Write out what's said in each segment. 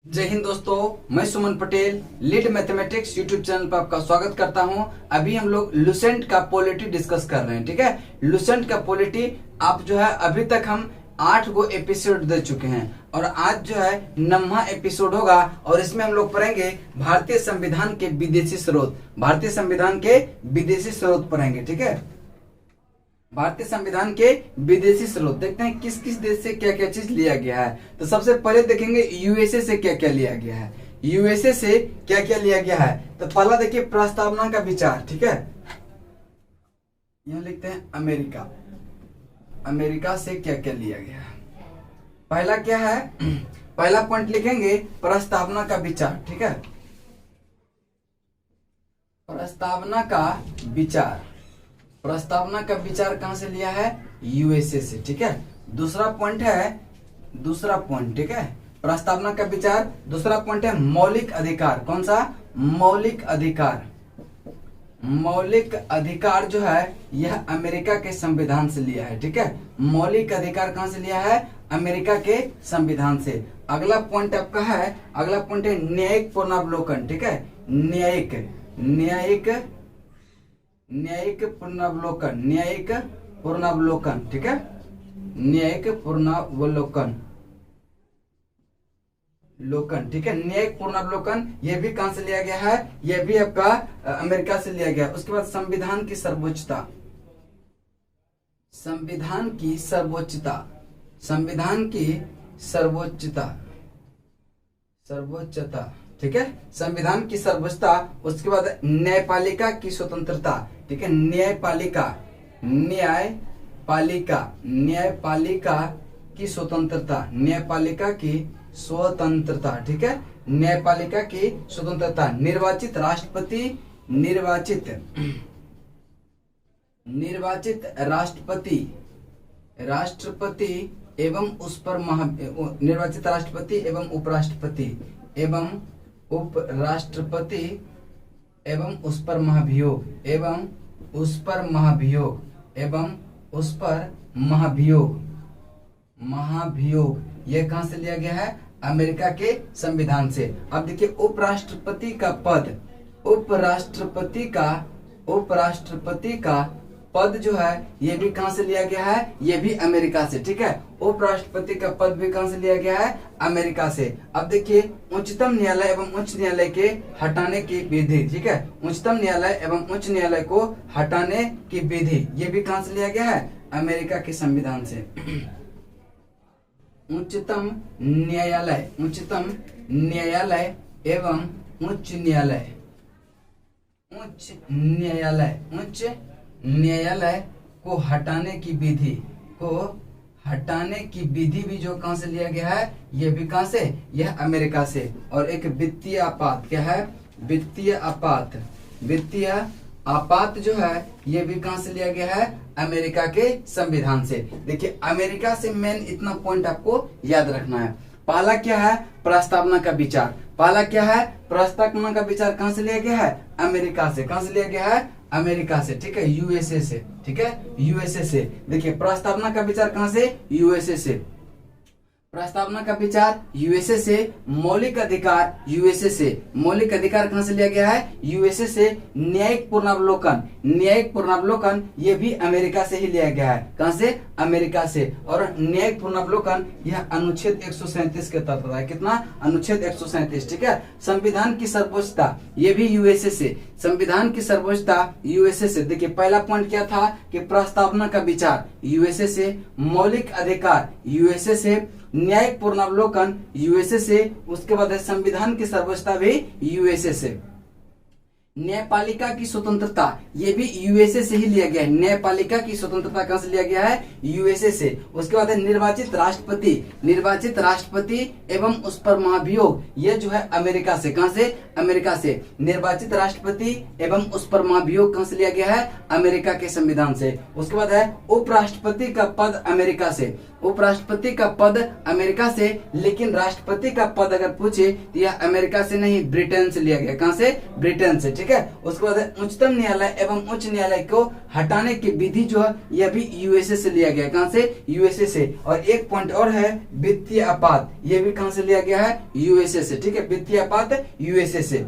जय हिंद दोस्तों, मैं Suman Patel lead mathematics YouTube channel पर आपका स्वागत करता हूं। अभी हम लोग लुसेंट का पॉलिटी डिस्कस कर रहे हैं। ठीक है, लुसेंट का पॉलिटी आप जो है अभी तक हम 8 गो एपिसोड दे चुके हैं और आज जो है 9वां एपिसोड होगा और इसमें हम लोग पढ़ेंगे भारतीय संविधान के विदेशी स्रोत। भारतीय संविधान के विदेशी स्रोत पढ़ेंगे। ठीक है, भारतीय संविधान के विदेशी स्रोत देखते हैं किस किस देश से क्या क्या चीज लिया गया है। तो सबसे पहले देखेंगे यूएसए से क्या क्या लिया गया है। यूएसए से क्या क्या लिया गया है तो पहला देखिए प्रस्तावना का विचार। ठीक है, यहां लिखते हैं अमेरिका। अमेरिका से क्या क्या लिया गया है। पहला क्या है, पहला पॉइंट लिखेंगे प्रस्तावना का विचार। ठीक है, प्रस्तावना का विचार। प्रस्तावना का विचार कहां से लिया है, यूएसए से। ठीक है, दूसरा पॉइंट है, दूसरा पॉइंट ठीक है प्रस्तावना का विचार। दूसरा पॉइंट है मौलिक अधिकार। कौन सा, मौलिक अधिकार। मौलिक अधिकार जो है यह अमेरिका के संविधान से लिया है। ठीक है, मौलिक अधिकार कहां से लिया है, अमेरिका के संविधान से। अगला पॉइंट आपका है, अगला पॉइंट है न्यायिक पुनरावलोकन। ठीक है, न्यायिक न्यायिक न्यायिक पुनरावलोकन। न्यायिक पुनरावलोकन। ठीक है, न्यायिक पुनरावलोकन लोकन। ठीक है, न्यायिक पुनरावलोकन यह भी कहां से लिया गया है, यह भी आपका अमेरिका से लिया गया है। उसके बाद संविधान की सर्वोच्चता। संविधान की सर्वोच्चता। संविधान की सर्वोच्चता। सर्वोच्चता ठीक है, संविधान की सर्वोच्चता। उसके बाद न्यायपालिका की स्वतंत्रता। ठीक है, न्यायपालिका न्यायपालिका न्यायपालिका की स्वतंत्रता। न्यायपालिका की स्वतंत्रता। ठीक है, न्यायपालिका की स्वतंत्रता। निर्वाचित राष्ट्रपति। निर्वाचित राष्ट्रपति। राष्ट्रपति एवं उस पर निर्वाचित राष्ट्रपति एवं उपराष्ट्रपति एवं उपराष्ट्रपति एवं उस पर महाभियोग एवं उस पर महाभियोग एवं उस पर महाभियोग। महाभियोग यह कहां से लिया गया है, अमेरिका के संविधान से। अब देखिए उपराष्ट्रपति का पद। उपराष्ट्रपति का पद जो है यह भी कहां से लिया गया है, यह भी अमेरिका से। ठीक है, उपराष्ट्रपति का पद भी कहां से लिया गया है, अमेरिका से। अब देखिए उच्चतम न्यायालय एवं उच्च न्यायालय के हटाने की विधि। ठीक है, उच्चतम न्यायालय एवं उच्च न्यायालय को हटाने की विधि यह भी कहां से लिया गया है, अमेरिका के संविधान से। उच्चतम न्यायालय, उच्चतम न्यायालय एवं उच्च न्यायालय, उच्च न्यायालय, उच्च न्यायालय को हटाने की विधि, को हटाने की विधि भी जो कहां से लिया गया है, यह भी कहां से, यह अमेरिका से। और एक वित्तीय आपात, क्या है, वित्तीय आपात। वित्तीय आपात जो है यह भी कहां से लिया गया है, अमेरिका के संविधान से। देखिए अमेरिका से मेन इतना पॉइंट आपको याद रखना है। पहला क्या है, प्रस्तावना का विचार। पहला क्या है, प्रस्तावना का विचार कहां से लिया गया है, अमेरिका से। कहां से लिया गया है, अमेरिका से। ठीक है, यूएसए से। ठीक है, यूएसए से। देखिए प्रस्तावना का विचार कहां से, यूएसए से। प्रस्तावना का विचार यूएसए से। मौलिक अधिकार यूएसए से। मौलिक अधिकार कहां से लिया गया है, यूएसए से। न्यायिक पुनरावलोकन, न्यायिक पुनरावलोकन ये भी अमेरिका से ही लिया गया है। कहां से, अमेरिका से। और न्यायिक पुनरावलोकन यह अनुच्छेद 137 के तहत है। कितना, अनुच्छेद 137। ठीक है, संविधान की सर्वोच्चता ये भी यूएसए से। संविधान की सर्वोच्चता यूएसए से। देखिए पहला पॉइंट क्या था कि प्रस्तावना का विचार यूएसए से, मौलिक अधिकार यूएसए से, न्यायिक पुनरावलोकन यूएसए से। उसके बाद है संविधान की सर्वोच्चता भी यूएसए से। न्यायपालिका की स्वतंत्रता ये भी यूएसए से ही लिया गया है। न्यायपालिका की स्वतंत्रता कहां से लिया गया है, यूएसए से। उसके बाद है निर्वाचित राष्ट्रपति। निर्वाचित राष्ट्रपति एवं उस पर महाभियोग यह जो है अमेरिका से। कहां से, अमेरिका से। निर्वाचित राष्ट्रपति एवं उस पर महाभियोग कहां से लिया गया है, अमेरिका के संविधान से। उसके बाद है उपराष्ट्रपति का पद अमेरिका से। उपराष्ट्रपति का पद अमेरिका से, लेकिन राष्ट्रपति का पद अगर पूछे तो यह अमेरिका से नहीं, ब्रिटेन से लिया गया। कहां से, ब्रिटेन से। ठीक ठीक है। उसके बाद है उच्चतम न्यायालय एवं उच्च न्यायालय को हटाने की विधि जो है यह भी यूएसए से लिया गया। कहां से? यूएसए से। और एक पॉइंट और है वित्तीय आपात, यह भी कहां से लिया गया है? यूएसए से, ठीक है। वित्तीय आपात यूएसए से।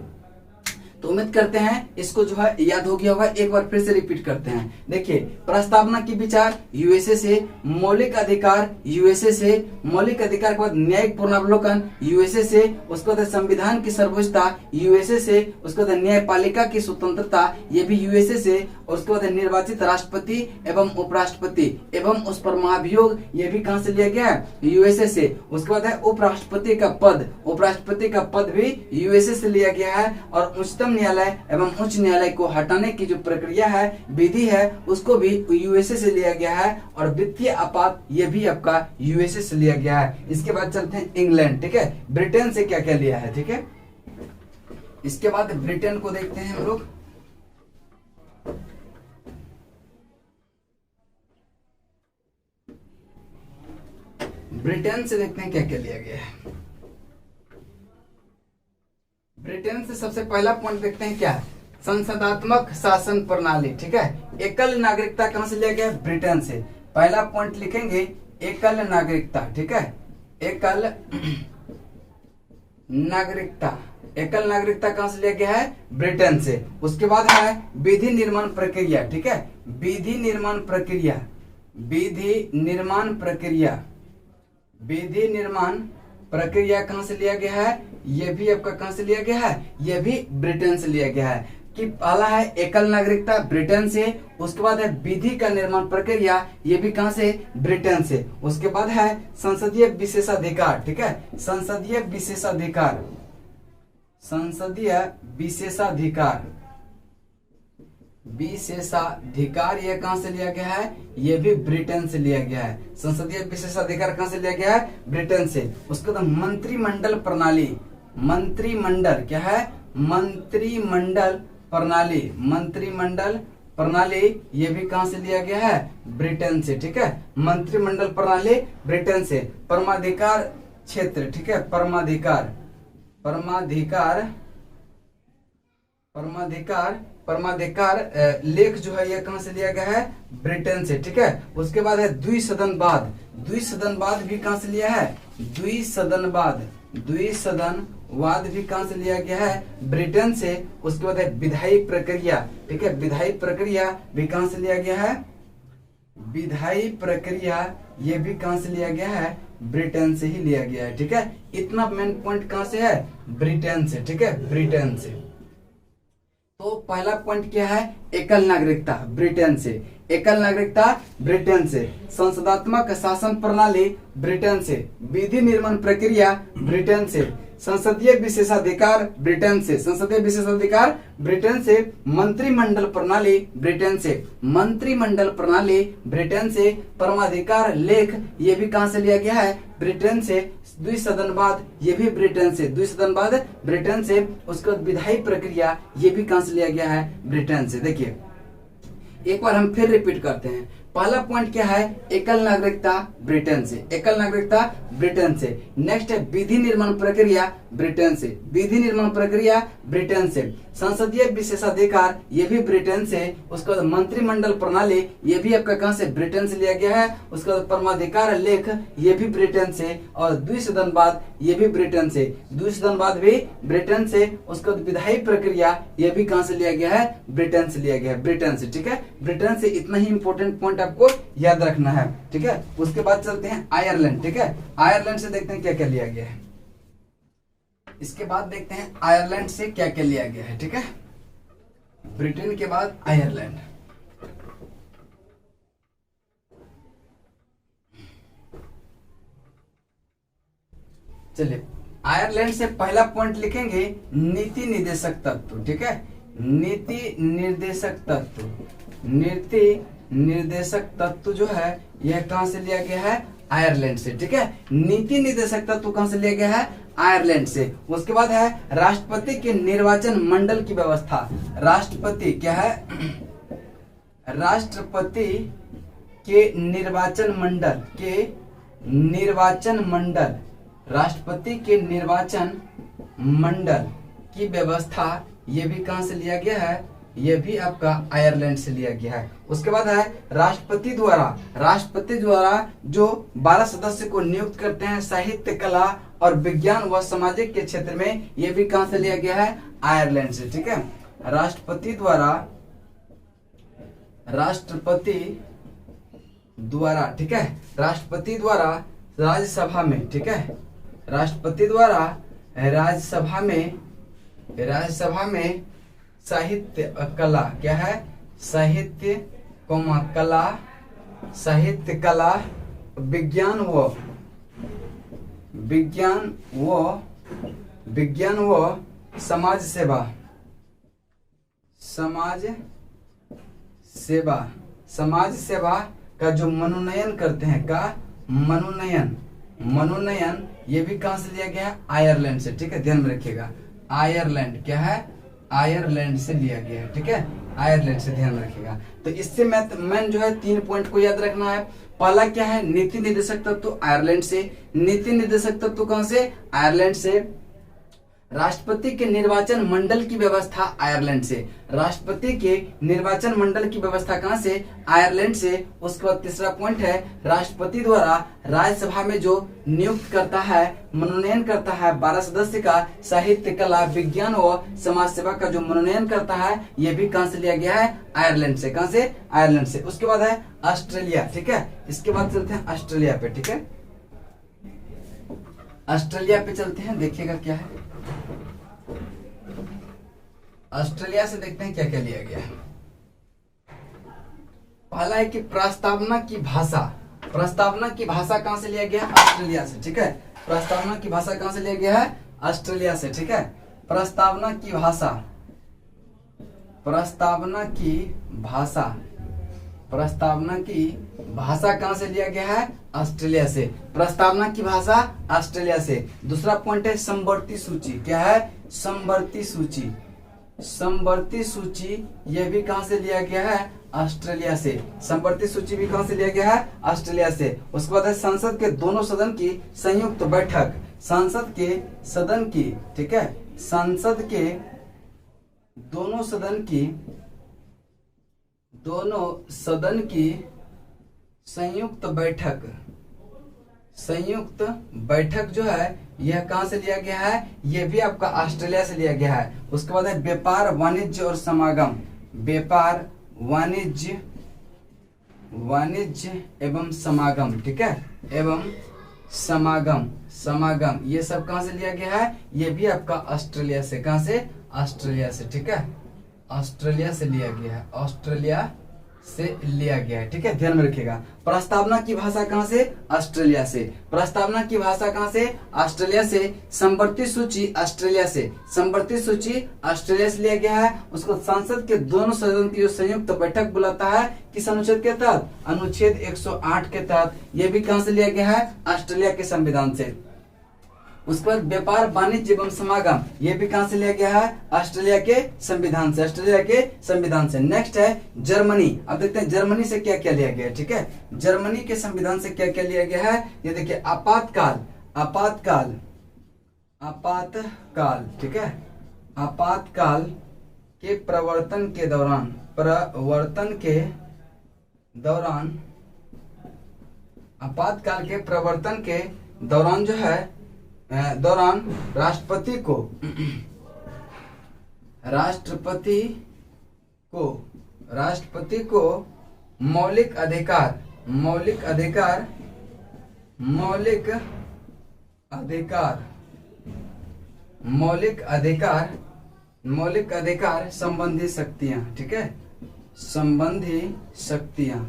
तो उम्मीद करते हैं इसको जो है याद हो गया होगा। एक बार फिर से रिपीट करते हैं। देखिए, प्रस्तावना की विचार यूएसए से, मौलिक अधिकार यूएसए से, मौलिक अधिकार के बाद न्यायिक पुनरावलोकन यूएसए से, उसके बाद संविधान की सर्वोच्चता यूएसए से, उसके बाद न्यायपालिका की स्वतंत्रता ये भी यूएसए से, उसके बाद निर्वाचित राष्ट्रपति एवं उपराष्ट्रपति एवं उस पर महाभियोग ये भी कहां से लिया गया है? यूएसए से। उसके बाद है उपराष्ट्रपति का पद, उपराष्ट्रपति का पद भी यूएसए से लिया गया है। और उच्चतम न्यायालय एवं उच्च न्यायालय को हटाने की जो प्रक्रिया है, विधि है, उसको भी यूएसए से लिया गया है। और वित्तीय आपात ये भी आपका यूएसए से लिया गया है। इसके बाद चलते हैं इंग्लैंड, ठीक है। ब्रिटेन से क्या क्या लिया है, ठीक है। इसके बाद ब्रिटेन को देखते हैं हम लोग। ब्रिटेन से देखते हैं क्या क्या लिया गया है। ब्रिटेन से सबसे पहला पॉइंट देखते हैं क्या है? संसदात्मक शासन प्रणाली, ठीक है। एकल नागरिकता कहां से लिया गया है? ब्रिटेन से। पहला पॉइंट लिखेंगे एकल नागरिकता, ठीक है। एकल नागरिकता, एकल नागरिकता कहां से लिया गया है? ब्रिटेन से। उसके बाद है विधि निर्माण प्रक्रिया, ठीक है। विधि निर्माण प्रक्रिया, विधि निर्माण प्रक्रिया, विधि निर्माण प्रक्रिया कहां से लिया गया है? यह भी आपका कहां से लिया गया है? यह भी ब्रिटेन से लिया गया है। कि पहला है एकल नागरिकता ब्रिटेन से, उसके बाद है विधि का निर्माण प्रक्रिया, ये भी कहां से? ब्रिटेन से। उसके बाद है संसदीय विशेषाधिकार, ठीक है। संसदीय विशेषाधिकार, संसदीय विशेषाधिकार, विशेषाधिकार यह कहां से लिया गया है? यह भी ब्रिटेन से लिया गया है। संसदीय विशेषाधिकार कहां से लिया गया है? ब्रिटेन से। उसके बाद मंत्रिमंडल प्रणाली, मंत्रिमंडल क्या है? मंत्रिमंडल प्रणाली, मंत्रिमंडल प्रणाली ये भी कहां से लिया गया है? ब्रिटेन से, ठीक है। मंत्रिमंडल प्रणाली ब्रिटेन से। परमाधिकार क्षेत्र, ठीक है। परमाधिकार, परमाधिकार, परमाधिकार, परमाधिकार लेख जो है यह कहां से लिया गया है? ब्रिटेन से, ठीक है। उसके बाद है द्विसदनवाद, द्विसदनवाद भी कहां से लिया है? द्विसदनवाद, द्विसदनवाद भी कहां से लिया गया है? ब्रिटेन से। उसके बाद है विधायी प्रक्रिया, ठीक है। विधायी प्रक्रिया भी कहां से लिया गया है? विधायी प्रक्रिया ये भी कहां से लिया गया है? ब्रिटेन से ही लिया गया है, ठीक है। इतना मेन पॉइंट कहां से है? ब्रिटेन से, ठीक है। ब्रिटेन से। तो पहला पॉइंट क्या है? एकल नागरिकता ब्रिटेन से, एकल नागरिकता ब्रिटेन से। संसदात्मक शासन प्रणाली ब्रिटेन से। विधि निर्माण प्रक्रिया ब्रिटेन से। संसदीय विशेषाधिकार ब्रिटेन से, संसदीय विशेषाधिकार ब्रिटेन से। मंत्रिमंडल प्रणाली ब्रिटेन से, मंत्रिमंडल प्रणाली ब्रिटेन से। परमाधिकार लेख ये भी कहां से लिया गया है? ब्रिटेन से। द्विसदनवाद ये भी ब्रिटेन से, द्विसदनवाद ब्रिटेन से। उसके बाद विधायी प्रक्रिया ये भी कहां से लिया गया है? ब्रिटेन से। देखिए एक बार हम फिर रिपीट करते हैं। पहला पॉइंट क्या है? एकल नागरिकता ब्रिटेन से, एकल नागरिकता ब्रिटेन से। नेक्स्ट है विधि निर्माण प्रक्रिया ब्रिटेन से, विधि निर्माण प्रक्रिया ब्रिटेन से। संसदीय विशेषाधिकार ये भी ब्रिटेन से। उसके बाद मंत्रिमंडल प्रणाली ये भी आपका कहां से? ब्रिटेन से लिया गया है। उसके बाद परमाधिकार लेख ये भी ब्रिटेन से। और द्विसदनवाद ये भी ब्रिटेन से, द्विसदनवाद भी ब्रिटेन से। उसके बाद विधायी प्रक्रिया ये भी कहां से लिया गया है? ब्रिटेन से लिया गया है, ब्रिटेन से, ठीक है। ब्रिटेन से। इतना ही इंपॉर्टेंट पॉइंट आपको याद रखना है, ठीक है। उसके बाद चलते हैं आयरलैंड, ठीक है। आयरलैंड से देखते हैं क्या क्या लिया गया है। इसके बाद देखते हैं आयरलैंड से क्या क्या लिया गया है, ठीक है। ब्रिटेन के बाद आयरलैंड। चलिए आयरलैंड से पहला पॉइंट लिखेंगे नीति निर्देशक तत्व, ठीक है। नीति निर्देशक तत्व, नीति निर्देशक तत्व जो है यह कहां से लिया गया है? आयरलैंड से, ठीक है। नीति निर्देशक तत्व कहां से लिया गया है? आयरलैंड से। उसके बाद है राष्ट्रपति के निर्वाचन मंडल की व्यवस्था। राष्ट्रपति क्या है? राष्ट्रपति के निर्वाचन मंडल, के निर्वाचन मंडल, राष्ट्रपति के निर्वाचन मंडल की व्यवस्था ये भी कहां से लिया गया है, ये भी आपका आयरलैंड से लिया गया है। उसके बाद है राष्ट्रपति द्वारा जो 12 सदस्य को नियुक्त करते हैं साहित्य, कला और विज्ञान व सामाजिक के क्षेत्र में, ये भी कहां से लिया गया है, आयरलैंड से। ठीक है, राष्ट्रपति द्वारा ठीक है, राष्ट्रपति द्वारा राज्यसभा में, ठीक है, राष्ट्रपति द्वारा राज्यसभा में साहित्य कला, क्या है, साहित्य कला विज्ञान व समाज सेवा का जो मनोनयन करते हैं, मनोनयन ये भी कहां से लिया गया है, आयरलैंड से। ठीक है, ध्यान में रखिएगा, आयरलैंड क्या है, आयरलैंड से लिया गया है। ठीक है, आयरलैंड से, ध्यान रखिएगा। तो इससे मैन जो है 3 पॉइंट को याद रखना है। पहला क्या है, नीति निर्देशक तत्व आयरलैंड से, नीति निर्देशक तत्व कहां से, आयरलैंड से। राष्ट्रपति के निर्वाचन मंडल की व्यवस्था आयरलैंड से, राष्ट्रपति के निर्वाचन मंडल की व्यवस्था कहां से, आयरलैंड से। उसके बाद तीसरा पॉइंट है, राष्ट्रपति द्वारा राज्यसभा में जो नियुक्त करता है, मनोनयन करता है 12 सदस्य का साहित्य, कला, विज्ञान व समाज सेवा का जो मनोनयन करता है, यह भी कहां से लिया गया है, आयरलैंड से। कहां से, आयरलैंड से। उसके बाद है ऑस्ट्रेलिया। ठीक है, इसके बाद चलते हैं ऑस्ट्रेलिया पे। ठीक है, ऑस्ट्रेलिया पे चलते हैं, देखिएगा क्या है। ऑस्ट्रेलिया से देखते हैं क्या क्या लिया गया है। पहला है कि प्रस्तावना की भाषा कहां से लिया गया है, ऑस्ट्रेलिया से। ठीक है, प्रस्तावना की भाषा कहां से लिया गया है, ऑस्ट्रेलिया से। ठीक है, प्रस्तावना की भाषा कहां से लिया गया है, ऑस्ट्रेलिया से। प्रस्तावना की भाषा ऑस्ट्रेलिया से। दूसरा पॉइंट है समवर्ती सूची, क्या है, समवर्ती सूची, यह भी कहां से लिया गया है, ऑस्ट्रेलिया से। समवर्ती सूची भी कहां से लिया गया है, ऑस्ट्रेलिया से। उसके बाद है संसद के दोनों सदन की संयुक्त बैठक, संसद के सदन की, ठीक है, संसद के दोनों सदन की संयुक्त बैठक जो है, यह कहां से लिया गया है, यह भी आपका ऑस्ट्रेलिया से लिया गया है। उसके बाद है व्यापार, वाणिज्य और समागम, व्यापार, वाणिज्य एवं समागम, ठीक है, एवं समागम, ये सब कहां से लिया गया है, ये भी आपका ऑस्ट्रेलिया से। कहां से, ऑस्ट्रेलिया से। ठीक है, ऑस्ट्रेलिया से लिया गया है, ऑस्ट्रेलिया से लिया गया है। ठीक है, ध्यान में रखिएगा। प्रस्तावना की भाषा कहां से, ऑस्ट्रेलिया से। प्रस्तावना की भाषा कहां से, ऑस्ट्रेलिया से। संवर्ती सूची ऑस्ट्रेलिया से, संवर्ती सूची ऑस्ट्रेलिया से लिया गया है। उसको संसद के दोनों सदन की जो संयुक्त बैठक बुलाता है, किस अनुच्छेद के तहत, अनुच्छेद 108 के तहत। यह भी कहां से लिया गया है, ऑस्ट्रेलिया के संविधान से। उस पर व्यापार, वाणिज्य एवं समागम, ये भी कहां से लिया गया है, ऑस्ट्रेलिया के संविधान से, ऑस्ट्रेलिया के संविधान से। नेक्स्ट है जर्मनी। अब देखते हैं जर्मनी से क्या क्या लिया गया है। ठीक है, जर्मनी के संविधान से क्या क्या लिया गया है, ये देखिए, आपातकाल, ठीक है, आपातकाल के प्रवर्तन के दौरान जो है, राष्ट्रपति को मौलिक अधिकार संबंधी शक्तियां, ठीक है, संबंधी शक्तियां,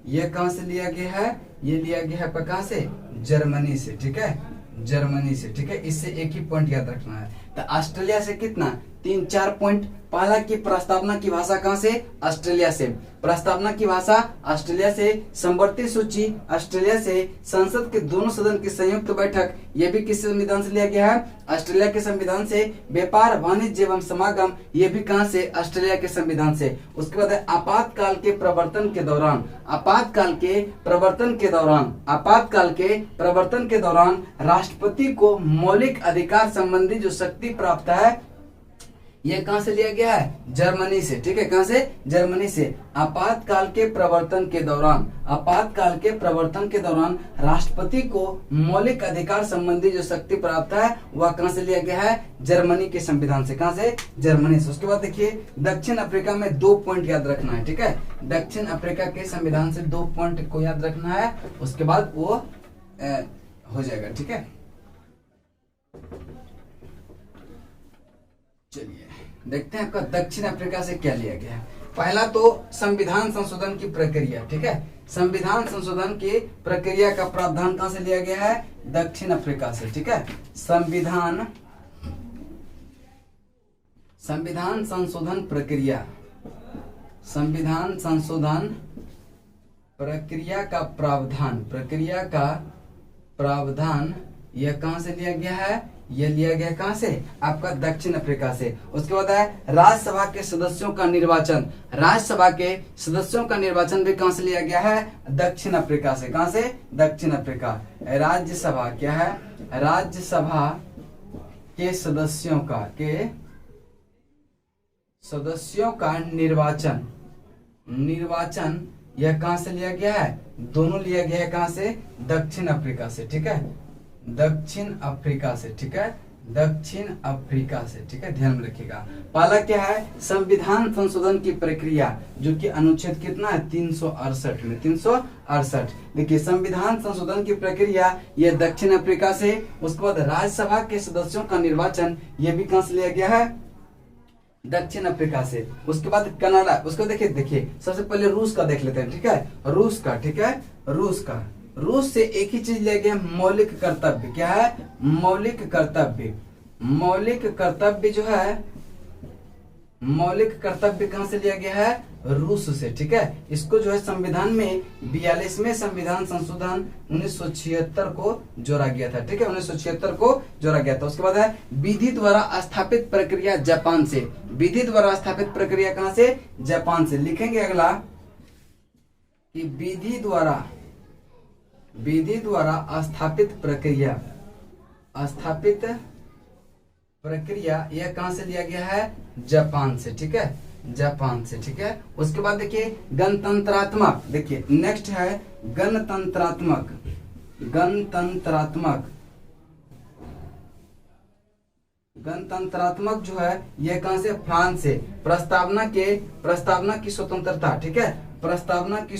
ये कहां से लिया गया है, ये लिया गया है कहां से, जर्मनी से। ठीक है, जर्मनी से। ठीक है, इससे एक ही पॉइंट याद रखना है। तो ऑस्ट्रेलिया से कितना, 3-4 पॉइंट। पहला की प्रस्तावना की भाषा कहां से, ऑस्ट्रेलिया से। प्रस्तावना की भाषा ऑस्ट्रेलिया से। संवर्ती सूची ऑस्ट्रेलिया से। संसद के दोनों सदन की संयुक्त बैठक, यह भी किस संविधान से लिया गया है, ऑस्ट्रेलिया के संविधान से। व्यापार, वाणिज्य एवं समागम, ये भी कहां से, ऑस्ट्रेलिया के संविधान से। उसके बाद है आपातकाल के प्रवर्तन के दौरान राष्ट्रपति को मौलिक अधिकार संबंधी जो शक्ति प्राप्त है, ये कहां से लिया गया है? जर्मनी से। ठीक है, कहां से? जर्मनी से। आपातकाल के प्रवर्तन के दौरान, आपातकाल के प्रवर्तन के दौरान राष्ट्रपति को मौलिक अधिकार संबंधी जो शक्ति प्राप्त है वह कहां से लिया गया है? जर्मनी के संविधान से। कहां से? जर्मनी से। उसके बाद देखिए दक्षिण अफ्रीका में 2 पॉइंट याद रखना है। ठीक है, दक्षिण अफ्रीका के संविधान से 2 पॉइंट को याद रखना है, उसके बाद वो हो जाएगा। ठीक है, चलिए देखते हैं आपका दक्षिण अफ्रीका से क्या लिया गया है। पहला तो संविधान संशोधन की प्रक्रिया। ठीक है, संविधान संशोधन की प्रक्रिया का प्रावधान कहां से लिया गया है? दक्षिण अफ्रीका से। ठीक है, संविधान संशोधन प्रक्रिया, संविधान संशोधन प्रक्रिया का प्रावधान यह कहां से लिया गया है? यह लिया गया कहां से? आपका दक्षिण अफ्रीका से। उसके बाद है राज्यसभा के सदस्यों का निर्वाचन, राज्यसभा के सदस्यों का निर्वाचन भी कहां से लिया गया है? दक्षिण अफ्रीका से। कहां से? दक्षिण अफ्रीका। राज्यसभा क्या है? राज्यसभा के सदस्यों का निर्वाचन यह कहां से लिया गया है? दोनों लिया गया है कहां से? दक्षिण अफ्रीका से। ठीक है, दक्षिण अफ्रीका से। ठीक है, दक्षिण अफ्रीका से। ठीक है, ध्यान में रखिएगा। पहला क्या है? संविधान संशोधन की प्रक्रिया, जो कि अनुच्छेद कितना है? 368 में, 368। देखिए संविधान संशोधन की प्रक्रिया यह दक्षिण अफ्रीका से। उसके बाद राज्यसभा के सदस्यों का निर्वाचन यह भी कहां से लिया गया है? दक्षिण अफ्रीका से। उसके बाद कनाडा। उसको देखिए सबसे पहले रूस का देख लेते हैं। ठीक है, रूस का। ठीक है, रूस से एक ही चीज ले गया, मौलिक कर्तव्य। क्या है? मौलिक कर्तव्य। मौलिक कर्तव्य जो है, मौलिक कर्तव्य कहां से लिया गया है? रूस से। ठीक है, इसको जो है संविधान में 42वें संविधान संशोधन 1976 को जोड़ा गया था। ठीक है, 1976 को जोड़ा गया था। उसके बाद है विधि द्वारा स्थापित प्रक्रिया, जापान से। विधि द्वारा स्थापित प्रक्रिया कहां से? जापान से। लिखेंगे अगला कि विधि द्वारा स्थापित प्रक्रिया यह कहां से लिया गया है? जापान से। ठीक है, जापान से। ठीक है, उसके बाद देखिए गणतंत्रात्मक। देखिए नेक्स्ट है गणतंत्रात्मक जो है यह कहां से? फ्रांस से। प्रस्तावना की स्वतंत्रता। ठीक है, प्रस्तावना की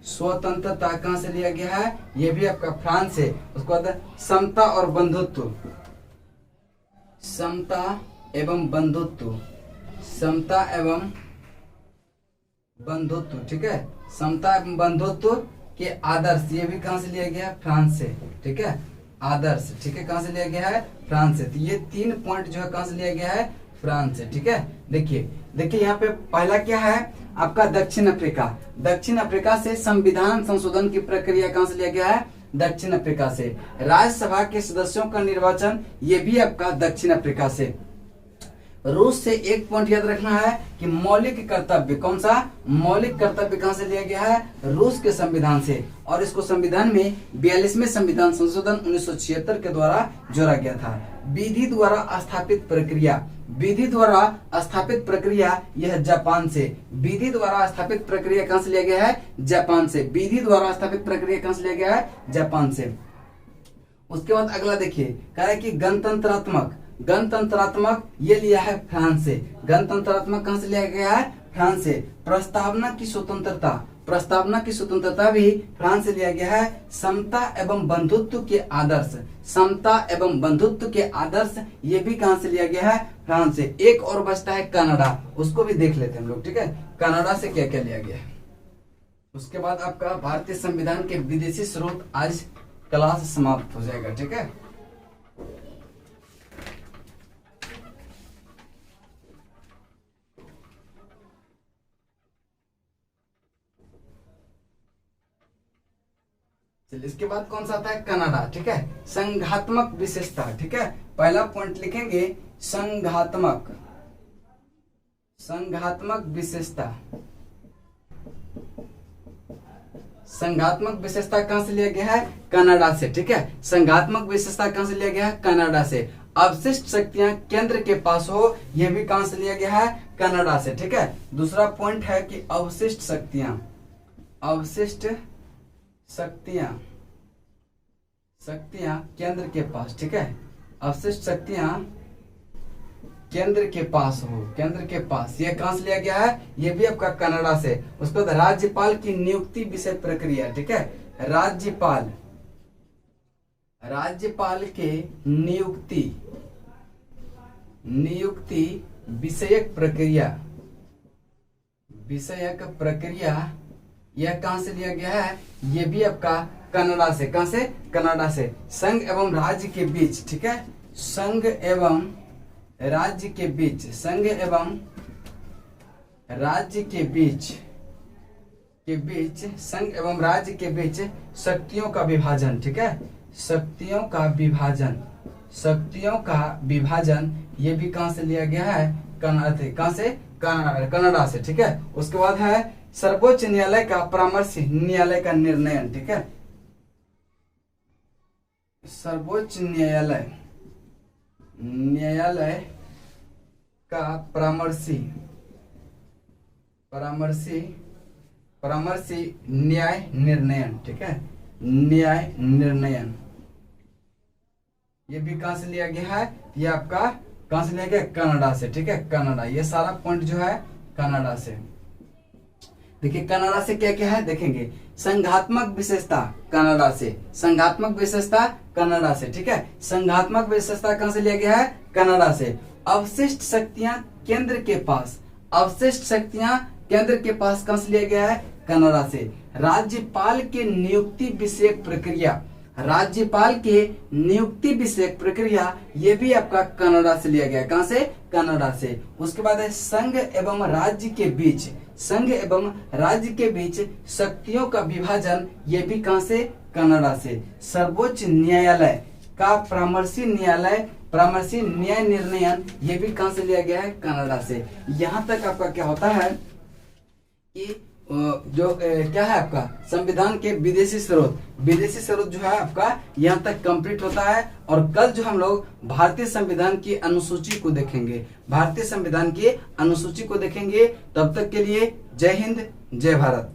स्वतंत्रता कहां से लिया गया है? यह भी आपका फ्रांस से। उसके बाद समता और बंधुत्व, समता एवं बंधुत्व। ठीक है, समता एवं बंधुत्व के आदर्श, ये भी कहां से लिया गया है? फ्रांस से। ठीक है, आदर्श। ठीक है, कहां से लिया गया है? फ्रांस से। तो ये 3 पॉइंट जो है कहां से लिया गया है? फ्रांस से। ठीक है, देखिए यहाँ पे पहला क्या है आपका? दक्षिण अफ्रीका। दक्षिण अफ्रीका से संविधान संशोधन की प्रक्रिया कहां से लिया गया है? दक्षिण अफ्रीका से। राज्यसभा के सदस्यों का निर्वाचन ये भी आपका दक्षिण अफ्रीका से। रूस से एक पॉइंट याद रखना है कि मौलिक कर्तव्य, कौन सा? मौलिक कर्तव्य कहां से लिया गया है? रूस के संविधान से। और इसको संविधान में 42वें संविधान संशोधन 1976 के द्वारा जोड़ा गया था। विधि द्वारा स्थापित प्रक्रिया यह जापान से। विधि द्वारा स्थापित प्रक्रिया कहां से लिया गया है? जापान से। विधि द्वारा स्थापित प्रक्रिया कहां से लिया गया है? जापान से। उसके बाद अगला देखिए कह रहा है कि गणतंत्रात्मक ये लिया है फ्रांस से। गणतंत्रात्मक कहां से लिया गया है? फ्रांस से। प्रस्तावना की स्वतंत्रता भी फ्रांस से लिया गया है। समता एवं बंधुत्व के आदर्श ये भी कहां से लिया गया है? फ्रांस से। एक और बचता है कनाडा, उसको भी देख लेते हैं हम लोग। ठीक है, कनाडा से क्या क्या लिया गया है। उसके बाद आपका भारतीय संविधान के विदेशी स्रोत आज क्लास समाप्त हो जाएगा। ठीक है, चलिए इसके बाद कौन सा आता है? कनाडा। ठीक है, संघात्मक विशेषता। ठीक है, पहला पॉइंट लिखेंगे संघात्मक विशेषता। संघात्मक विशेषता कहां से लिया गया है? कनाडा से। ठीक है, संघात्मक विशेषता कहां से लिया गया है? कनाडा से। अवशिष्ट शक्तियां केंद्र के पास हो, यह भी कहां से लिया गया है? कनाडा से। ठीक है, दूसरा पॉइंट है कि अवशिष्ट शक्तियां केंद्र के पास। ठीक है, अवशिष्ट शक्तियां केंद्र के पास हो, केंद्र के पास, यह कहां से लिया गया है? यह भी आपका कनाडा से। उसके बाद राज्यपाल की नियुक्ति विषय प्रक्रिया। ठीक है, राज्यपाल के नियुक्ति विषयक प्रक्रिया यह कहां से लिया गया है? यह भी आपका कनाडा से। कहां से? कनाडा से। संघ एवं राज्य के बीच। ठीक है, संघ एवं राज्य के बीच शक्तियों का विभाजन। ठीक है, शक्तियों का विभाजन ये भी कहां से लिया गया है? कहां से? कनाडा से। ठीक है, उसके बाद है सर्वोच्च न्यायालय का परामर्श न्यायालय का निर्णय। ठीक है, सर्वोच्च न्यायालय का परामर्शी न्याय निर्णयन। ठीक है, न्याय निर्णयन ये भी कहां से लिया गया है? ये आपका कहां से लिया गया? कनाडा से। ठीक है, कनाडा। ये सारा पॉइंट जो है कनाडा से। देखिए कनाडा से क्या क्या है देखेंगे। संघात्मक विशेषता कनाडा से, संघात्मक विशेषता कनाडा से। ठीक है, संघात्मक विशेषता कहां से लिया गया है? कनाडा से। अवशिष्ट शक्तियां केंद्र के पास, अवशिष्ट शक्तियां केंद्र के पास कहां से लिया गया है? कनाडा से। राज्यपाल के नियुक्ति विषयक प्रक्रिया, राज्यपाल के नियुक्ति विषयक प्रक्रिया ये भी आपका कनाडा से लिया गया है। कहां से? कनाडा से। उसके बाद है संघ एवं राज्य के बीच शक्तियों का विभाजन ये भी कहां से? कनाडा से। सर्वोच्च न्यायालय का परामर्शी न्याय निर्णयन ये भी कहां से लिया गया है? कनाडा से। यहां तक आपका क्या होता है कि जो क्या है आपका संविधान के विदेशी स्रोत जो है आपका यहाँ तक कंप्लीट होता है। और कल जो हम लोग भारतीय संविधान की अनुसूची को देखेंगे, तब तक के लिए जय हिंद, जय भारत।